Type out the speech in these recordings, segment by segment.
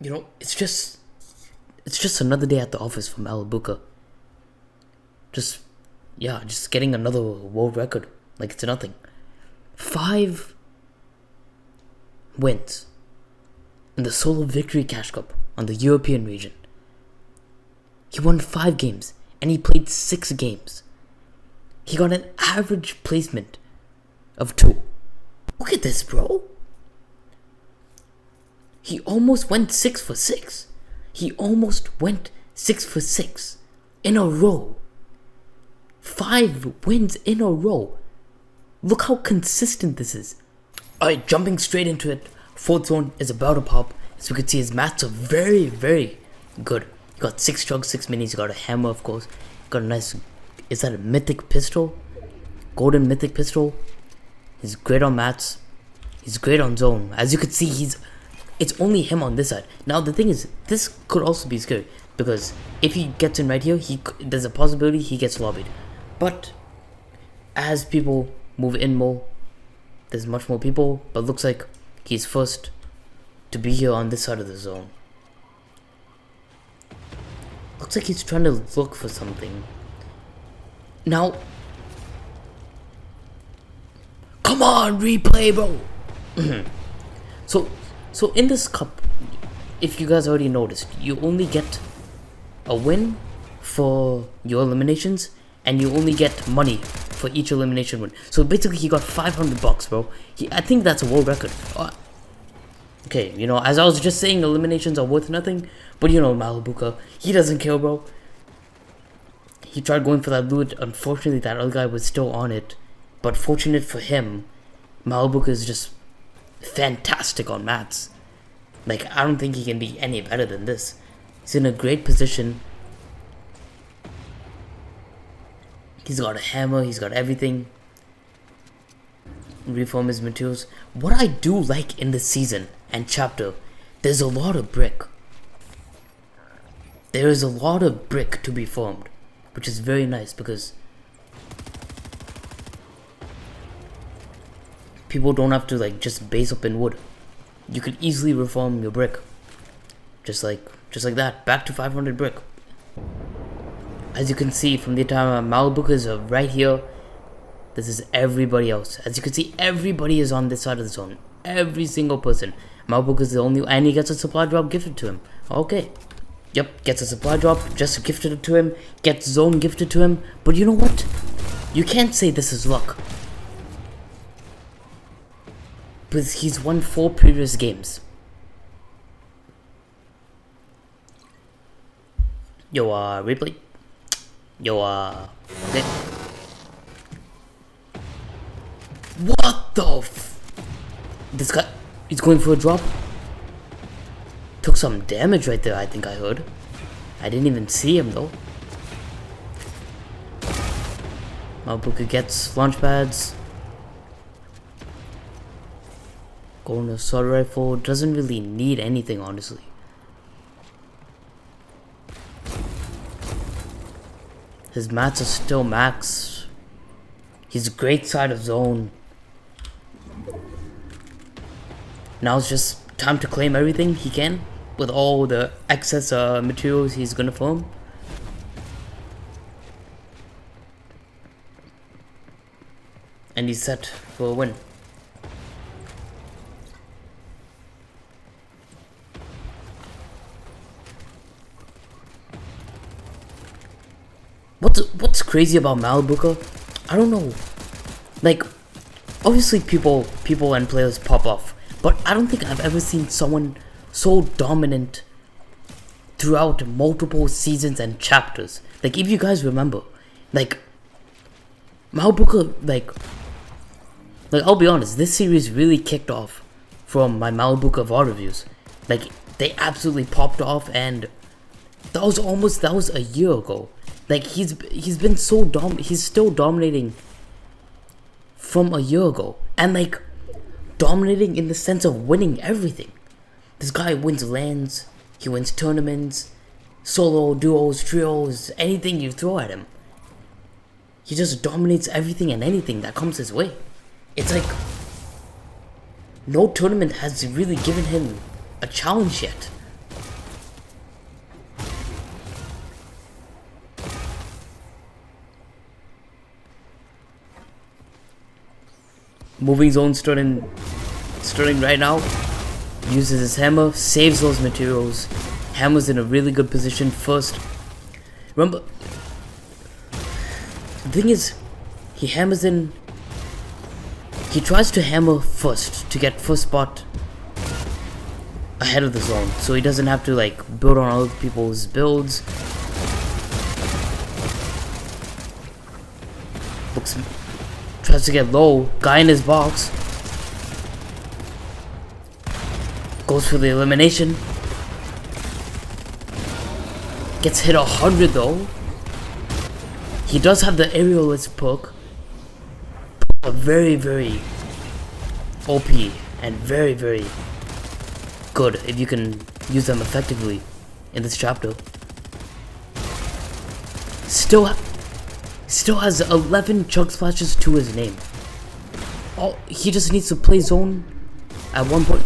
it's just another day at the office for Malibuca. Just just getting another world record. Like it's nothing. 5 wins in the solo victory cash cup on the European region. He won 5 games and he played 6 games. He got an average placement of 2. Look at this, bro. He almost went 6 for 6. He almost went 6 for 6 in a row. 5 wins in a row. Look how consistent this is. Alright, jumping straight into it. 4th zone is about to pop. As we can see, his mats are very, very good. He got 6 chugs, 6 minis. He got a hammer, of course. Got a nice... Is that a mythic pistol? Golden mythic pistol. He's great on mats. He's great on zone. As you can see, it's only him on this side. Now the thing is, this could also be scary because if he gets in right here, there's a possibility he gets lobbied. But as people move in more, there's much more people. But looks like he's first to be here on this side of the zone. Looks like he's trying to look for something. Now, come on, replay, bro. So in this cup, if you guys already noticed, you only get a win for your eliminations, and you only get money for each elimination win. So basically, he got $500, bro. I think that's a world record. Okay, as I was just saying, eliminations are worth nothing, but Malibuca, he doesn't care, bro. He tried going for that loot. Unfortunately, that other guy was still on it. But fortunate for him, Malibuca is just fantastic on mats. Like, I don't think he can be any better than this. He's in a great position. He's got a hammer. He's got everything. Reform his materials. What I do like in this season and chapter, there's a lot of brick. There is a lot of brick to be formed, which is very nice because people don't have to just base up in wood. You could easily reform your brick, just like that. Back to 500 brick. As you can see from the time Malibuca is right here. This is everybody else. As you can see, everybody is on this side of the zone. Every single person. Malibuca is the only, and he gets a supply drop gifted to him. Okay. Yep, gets a supply drop, just gifted it to him. Gets zone gifted to him. But you know what? You can't say this is luck. Because he's won 4 previous games. Yo, replay. Yo, okay. What the This guy, he's going for a drop. Took some damage right there, I think I heard. I didn't even see him though. Malibuca gets launch pads. Golden assault rifle. Doesn't really need anything, honestly. His mats are still max. He's great side of zone. Now it's just time to claim everything he can with all the excess materials he's gonna farm. And he's set for a win. What's crazy about Malibuca? I don't know. Like, obviously people and players pop off, but I don't think I've ever seen someone so dominant throughout multiple seasons and chapters. Like, if you guys remember, like, Malibuca, like I'll be honest, this series really kicked off from my Malibuca VOD reviews. Like, they absolutely popped off, and that was a year ago. Like, he's been so he's still dominating from a year ago, and like dominating in the sense of winning everything. This guy wins lands, he wins tournaments, solo, duos, trios, anything you throw at him. He just dominates everything and anything that comes his way. It's like no tournament has really given him a challenge yet. Moving zone starting right now. Uses his hammer, saves those materials. Hammer's in a really good position first. Remember, the thing is, he hammers in. He tries to hammer first to get first spot ahead of the zone, so he doesn't have to like build on other people's builds. Tries to get low. Guy in his box. Goes for the elimination. Gets hit 100 though. He does have the aerialist perk. A very, very OP and very, very good if you can use them effectively in this chapter. Still has 11 chug splashes to his name. He just needs to play zone at one point.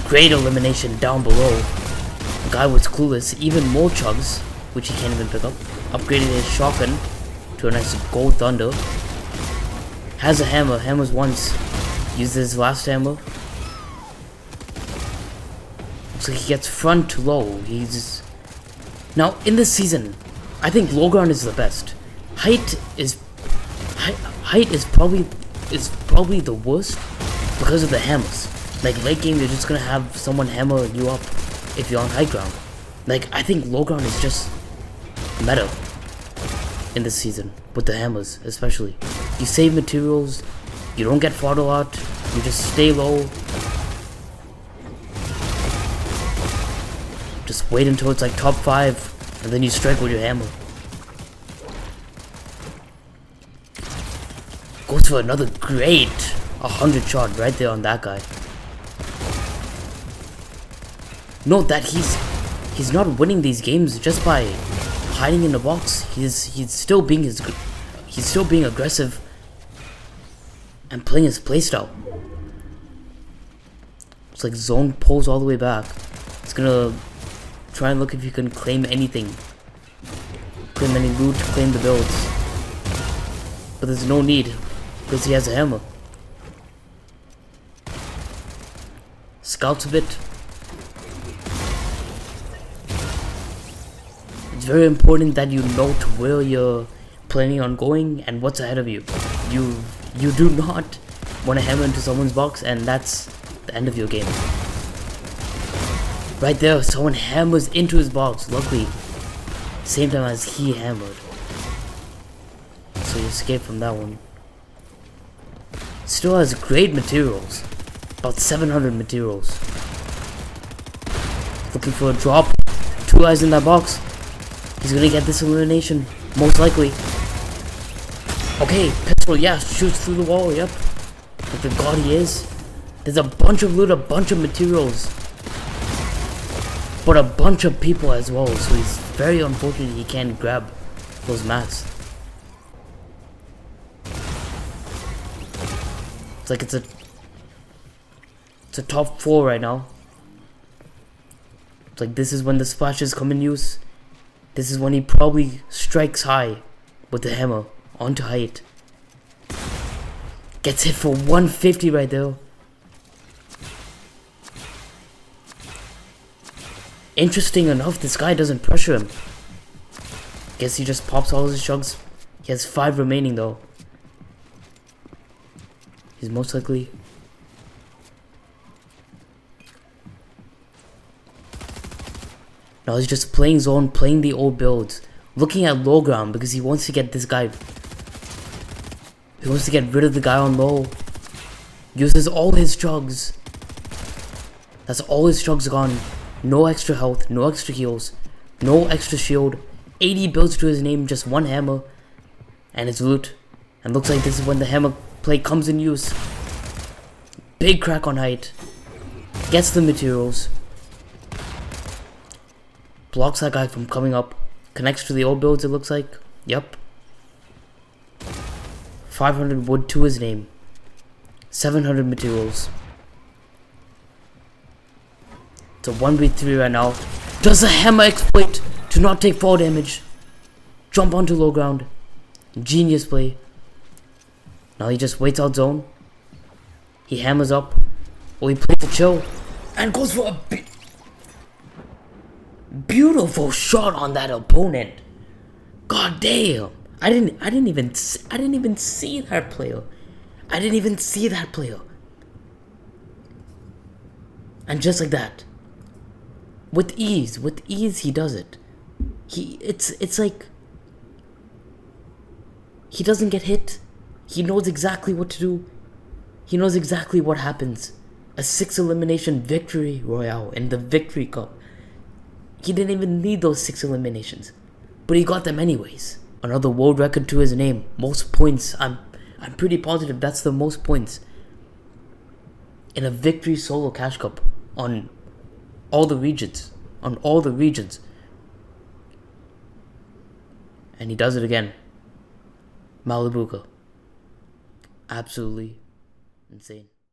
Great elimination down below. The guy was clueless. Even more chugs, which he can't even pick up. Upgraded his shotgun to a nice gold thunder. Has a hammer. Hammers once. Uses his last hammer. Looks like he gets front low. Now in this season, I think low ground is the best. Height is probably the worst because of the hammers. Like late game, you're just gonna have someone hammer you up if you're on high ground. Like I think low ground is just meta in this season with the hammers, especially. You save materials, you don't get fought a lot, you just stay low. Just wait until it's like top 5, and then you strike with your hammer. Goes for another great 100 shot right there on that guy. Note that he's not winning these games just by hiding in the box. He's still being aggressive and playing his playstyle. It's like zone pulls all the way back. It's gonna try and look if you can claim anything. Claim any loot, claim the builds. But there's no need because he has a hammer. Scouts a bit. It's very important that you note where you're planning on going and what's ahead of you. You do not want to hammer into someone's box, and that's the end of your game. Right there, someone hammers into his box. Luckily, same time as he hammered, so you escape from that one. Still has great materials, about 700 materials. Looking for a drop. 2 guys in that box. He's gonna get this elimination, most likely. Okay, pistol, yeah, shoots through the wall, yep. Like the god he is. There's a bunch of loot, a bunch of materials. But a bunch of people as well, so he's very unfortunate he can't grab those mats. It's like it's a top 4 right now. It's like this is when the splashes come in use. This is when he probably strikes high with the hammer onto height. Gets hit for 150 right there. Interesting enough, this guy doesn't pressure him. Guess he just pops all his chugs. He has 5 remaining though. He's most likely... Now he's just playing zone, playing the old builds. Looking at low ground because he wants to get this guy... He wants to get rid of the guy on low. Uses all his chugs. That's all his chugs gone. No extra health, no extra heals, no extra shield. 80 builds to his name, just 1 hammer. And his loot. And looks like this is when the hammer play comes in use. Big crack on height. Gets the materials. Blocks that guy from coming up. Connects to the old builds, it looks like. Yep. 500 wood to his name. 700 materials. It's a 1v3 right now. Does a hammer exploit to not take fall damage? Jump onto low ground. Genius play. Now he just waits out zone. He hammers up. Or he plays the chill. And goes for a beautiful shot on that opponent. God damn. I didn't even see that player. I didn't even see that player. And just like that. With ease he does it. It's like he doesn't get hit. He knows exactly what to do. He knows exactly what happens. A 6 elimination victory royale in the Victory Cup. He didn't even need those 6 eliminations, but he got them anyways. Another world record to his name. Most points. I'm pretty positive that's the most points in a Victory Solo Cash Cup on all the regions. And he does it again. Malibuca. Absolutely insane.